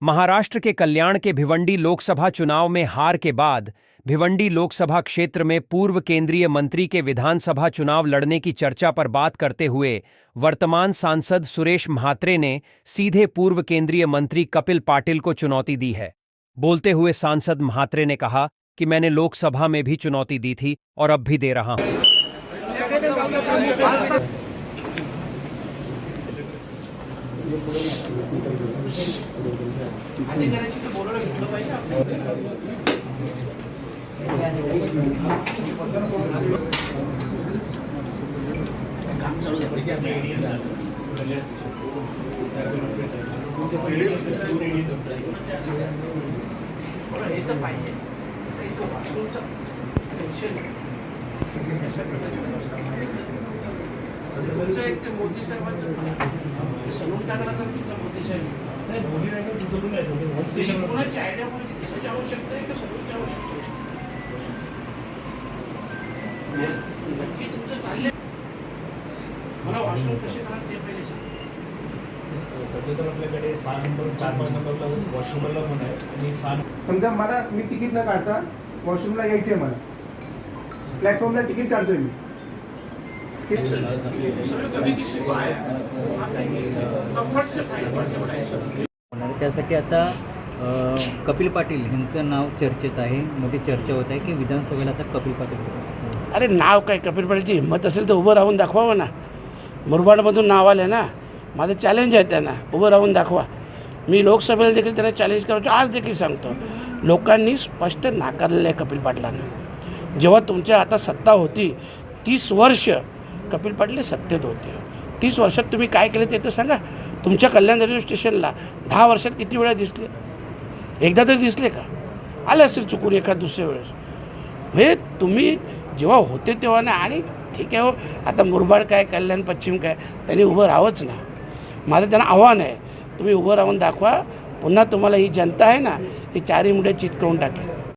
महाराष्ट्र के कल्याण के भिवंडी लोकसभा चुनाव में हार के बाद भिवंडी लोकसभा क्षेत्र में पूर्व केंद्रीय मंत्री के विधानसभा चुनाव लड़ने की चर्चा पर बात करते हुए वर्तमान सांसद सुरेश म्हात्रे ने सीधे पूर्व केंद्रीय मंत्री कपिल पाटिल को चुनौती दी है। बोलते हुए सांसद म्हात्रे ने कहा कि मैंने लोकसभा में भी चुनौती दी थी और अब भी दे रहा हूं। मोदी साहेबांचं सलून टाकायला मोदी साहेब कोणाची आयडिया म्हणजे दिसायची आवश्यकता आहे का सलूनची आवश्यकता आहे? नक्की तुमचं चाललंय. मला वॉशरूम कसे करा ते पहिले सांग. सध्या तर आपल्याकडे 6 नंबर 4-5 नंबरला वॉशरूमला पण आहे आणि 6 समजा मला मी तिकीट न काढता वॉशरूमला यायचंय, मला प्लॅटफॉर्मला तिकीट काढतोय मी. त्यासाठी आता कपिल पाटील यांचं नाव चर्चेत आहे. मोठी चर्चा होत आहे की विधानसभेला आता कपिल पाटील. अरे नाव काय, कपिल पाटीलची हिंमत असेल तर उभं राहून दाखवावं ना. मुरबाडमधून नाव आलं ना, माझं चॅलेंज आहे त्यांना, उभं राहून दाखवा. मी लोकसभेला देखील त्यांना चॅलेंज करायचं आज देखील सांगतो. लोकांनी स्पष्ट नाकारलेलं आहे कपिल पाटलांना. जेव्हा तुमच्या आता सत्ता होती 30 वर्ष कपिल पाटील सत्तेत होते. 30 वर्षात तुम्ही काय केलं ते तर सांगा. तुमच्या कल्याण रेल्वे स्टेशनला 10 वर्षात किती वेळा दिसले? एकदा तरी दिसले का? आले असेल चुकून एखाद दुसऱ्या वेळेस. हे तुम्ही जेव्हा होते तेव्हा ना. आणि ठीक आहे हो, आता मुरबाड काय कल्याण पश्चिम काय, त्यांनी उभं राहावंच ना. माझं त्यांना आव्हान आहे, तुम्ही उभं राहून दाखवा. पुन्हा तुम्हाला ही जनता आहे ना, ती 4 मुंड्या चिटकवून टाकेल.